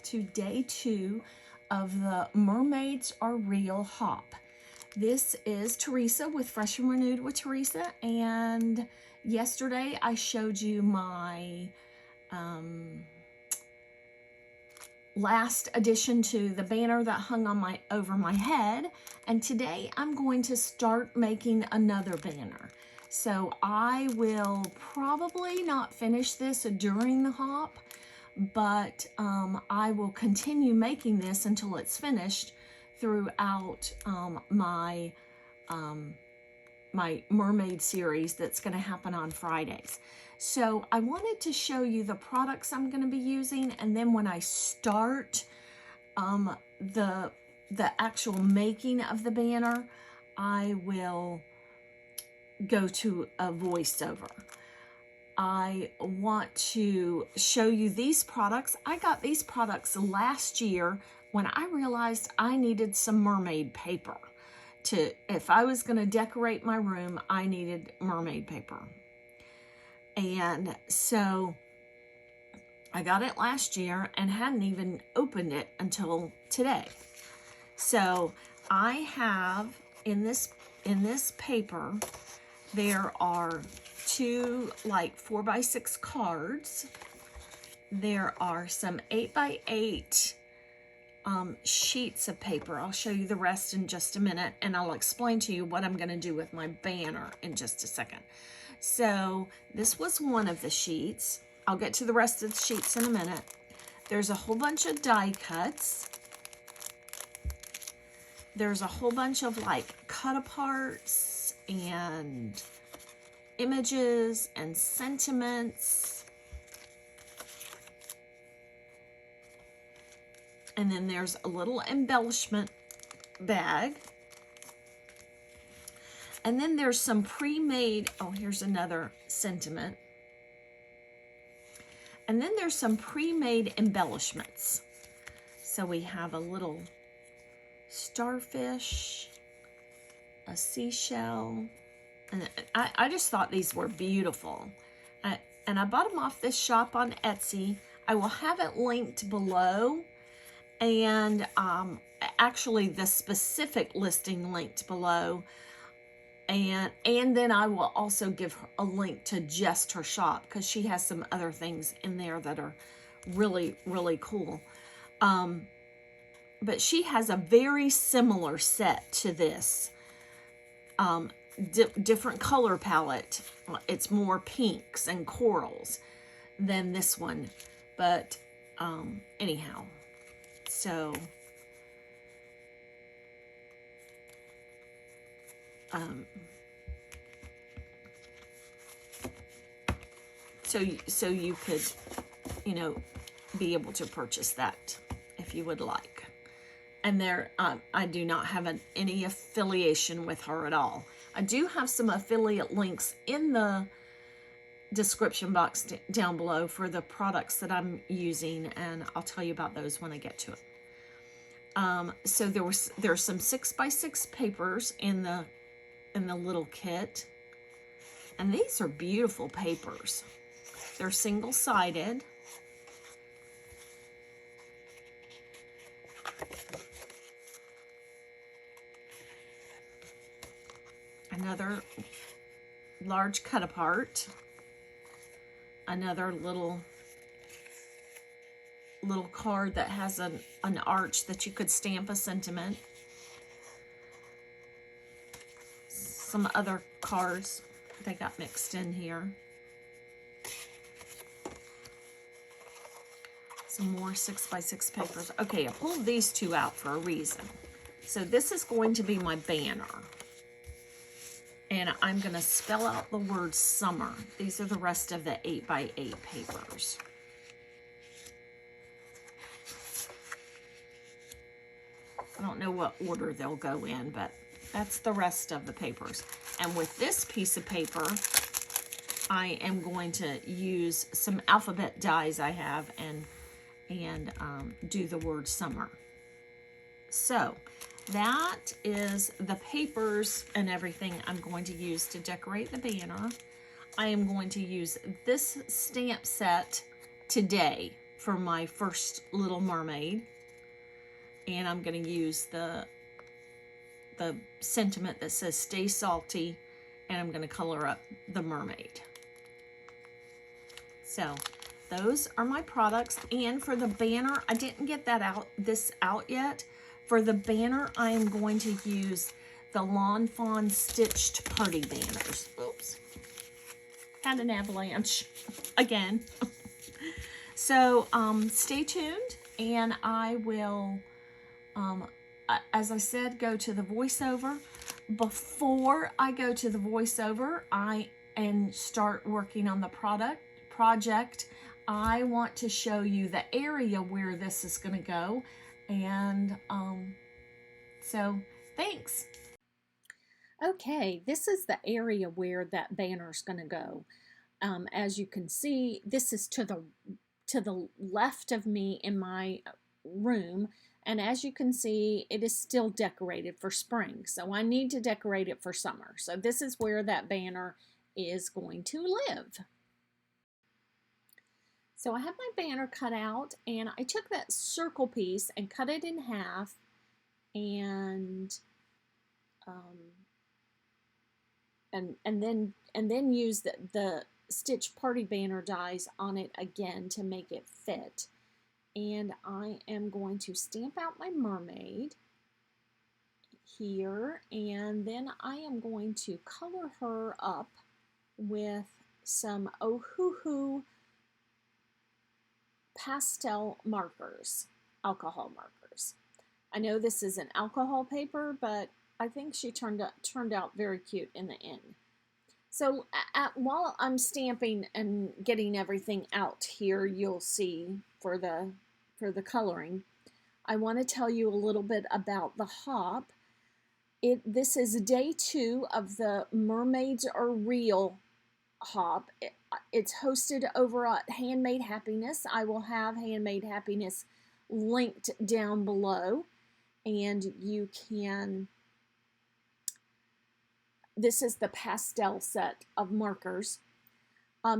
to day 2 of the Mermaids Are Real hop. This is Teresa with Fresh and Renewed with Teresa, and yesterday I showed you my last addition to the banner that hung on over my head, and today I'm going to start making another banner. So I will probably not finish this during the hop, but I will continue making this until it's finished throughout my mermaid series that's going to happen on Fridays. So I wanted to show you the products I'm going to be using, and then when I start the actual making of the banner, I will go to a voiceover. I want to show you these products. I got these products last year when I realized I needed some mermaid paper. If I was going to decorate my room, I needed mermaid paper. And so I got it last year and hadn't even opened it until today. So I have in this paper, there are 2 like 4x6 cards. There are some 8x8 sheets of paper. I'll show you the rest in just a minute, and I'll explain to you what I'm going to do with my banner in just a second. So this was one of the sheets. I'll get to the rest of the sheets in a minute. There's a whole bunch of die cuts. There's a whole bunch of like cut aparts and images and sentiments. And then there's a little embellishment bag. And then there's some pre-made, oh, here's another sentiment. And then there's some pre-made embellishments. So we have a little starfish, a seashell, and I just thought these were beautiful. And I bought them off this shop on Etsy. I will have it linked below, and actually the specific listing linked below. And then I will also give a link to just her shop, because she has some other things in there that are really, really cool. But she has a very similar set to this. Different color palette. It's more pinks and corals than this one. But anyhow, so so you could, you know, be able to purchase that if you would like. And there, I do not have any affiliation with her at all. I do have some affiliate links in the description box down below for the products that I'm using, and I'll tell you about those when I get to it. So there's some 6x6 papers in the little kit, and these are beautiful papers. They're single-sided. Another large cut apart. Another little card that has an arch that you could stamp a sentiment. Some other cards, they got mixed in here. Some more 6x6 papers. Okay, I pulled these 2 out for a reason. So this is going to be my banner. And I'm going to spell out the word summer. These are the rest of the 8x8 papers. I don't know what order they'll go in, but that's the rest of the papers. And with this piece of paper, I am going to use some alphabet dies I have and do the word summer. So that is the papers and everything I'm going to use to decorate the banner. I am going to use this stamp set today for my first little mermaid. And I'm going to use the sentiment that says stay salty, and I'm going to color up the mermaid. So those are my products. And for the banner, I didn't get this out yet. For the banner, I am going to use the Lawn Fawn stitched party banners. Oops, had an avalanche again. So stay tuned, and I will, as I said, go to the voiceover. Before I go to the voiceover and start working on the project, I want to show you the area where this is going to go. And so thanks. Okay, this is the area where that banner is going to go. As you can see, this is to the left of me in my room, and as you can see, it is still decorated for spring, so I need to decorate it for summer. So this is where that banner is going to live. So I have my banner cut out, and I took that circle piece and cut it in half, and then use the stitch party banner dies on it again to make it fit. And I am going to stamp out my mermaid here, and then I am going to color her up with some Ohuhu pastel markers, alcohol markers. I know this is an alcohol paper, but I think she turned out very cute in the end. So while I'm stamping and getting everything out here, you'll see for the coloring, I want to tell you a little bit about the hop. This is day 2 of the Mermaids Are Real hop. It's hosted over at Handmade Happiness. I will have Handmade Happiness linked down below, and you can, this is the pastel set of markers.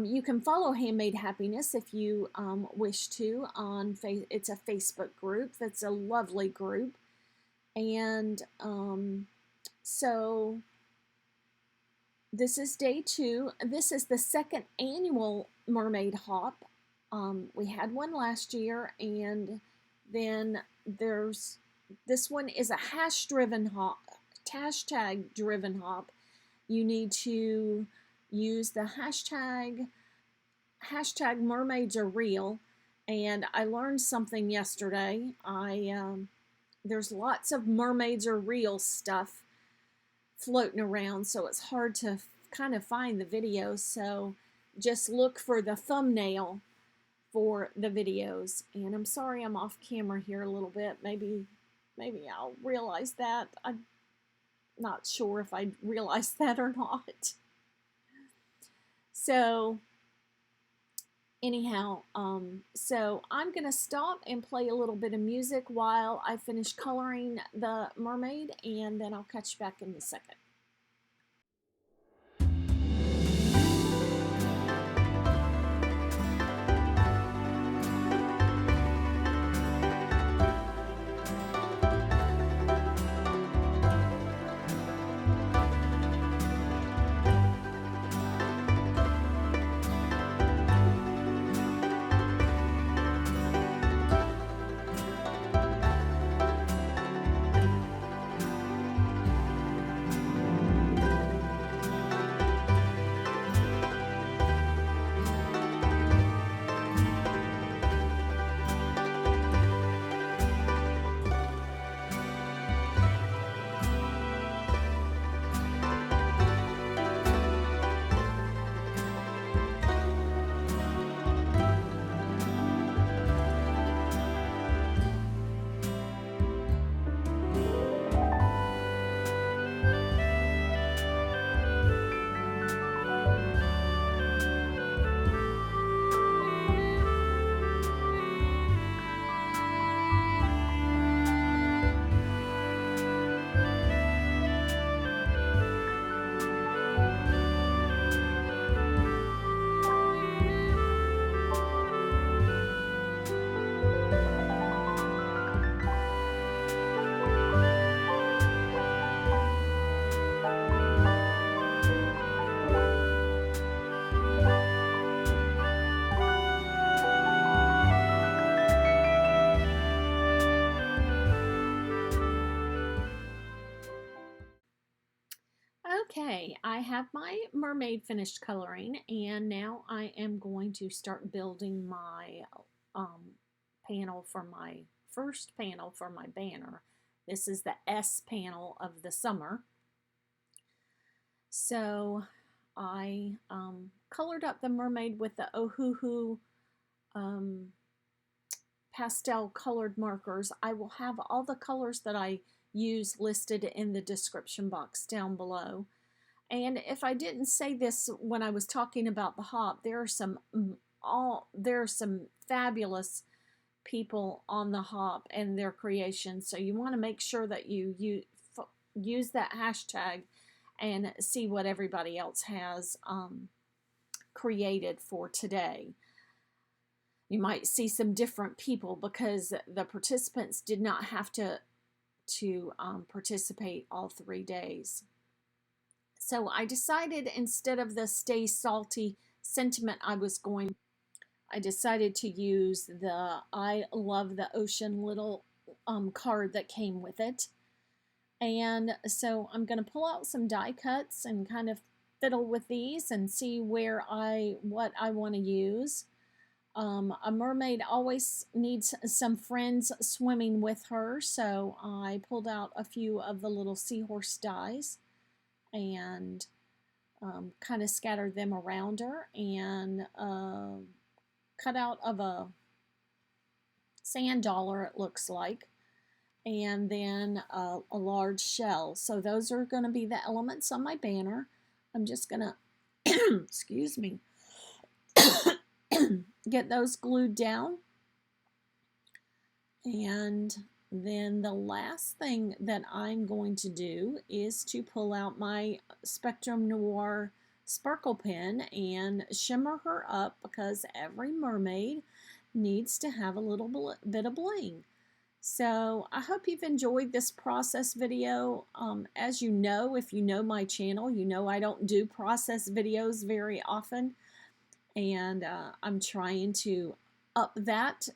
You can follow Handmade Happiness if you wish to on it's a Facebook group. That's a lovely group. And so this is day 2. This is the second annual Mermaid Hop. We had one last year, and then this one is a hashtag-driven hop. You need to use the hashtag mermaids are real. And I learned something yesterday. There's lots of mermaids are real stuff floating around, so it's hard to kind of find the videos. So just look for the thumbnail for the videos. And I'm sorry I'm off camera here a little bit. Maybe I'll realize that. I'm not sure if I realized that or not. So anyhow, so I'm gonna stop and play a little bit of music while I finish coloring the mermaid, and then I'll catch you back in a second. Okay, I have my mermaid finished coloring, and now I am going to start building my um, panel for my first panel for my banner. This is the S panel of the summer. So I colored up the mermaid with the Ohuhu pastel colored markers. I will have all the colors that I use listed in the description box down below. And if I didn't say this when I was talking about the hop, there are some fabulous people on the hop and their creations. So you want to make sure that you use that hashtag and see what everybody else has created for today. You might see some different people because the participants did not have to participate all 3 days. So I decided instead of the Stay Salty sentiment I decided to use the I Love the Ocean little card that came with it. And so I'm going to pull out some die cuts and kind of fiddle with these and see what I want to use. A mermaid always needs some friends swimming with her, so I pulled out a few of the little seahorse dies and kind of scattered them around her, and cut out of a sand dollar, it looks like, and then a large shell. So those are going to be the elements on my banner. I'm just going to, excuse me, get those glued down. And then the last thing that I'm going to do is to pull out my Spectrum Noir sparkle pen and shimmer her up, because every mermaid needs to have a little bit of bling. So I hope you've enjoyed this process video. As you know, if you know my channel, you know I don't do process videos very often, and I'm trying to up that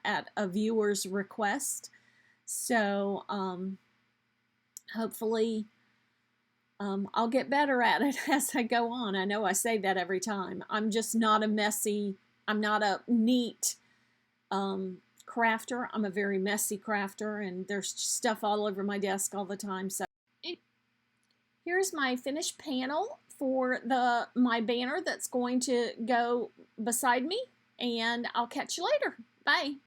at a viewer's request. So hopefully I'll get better at it as I go on. I know I say that every time. I'm just not I'm not a neat crafter. I'm a very messy crafter, and there's stuff all over my desk all the time. So here's my finished panel for my banner that's going to go beside me, and I'll catch you later. Bye.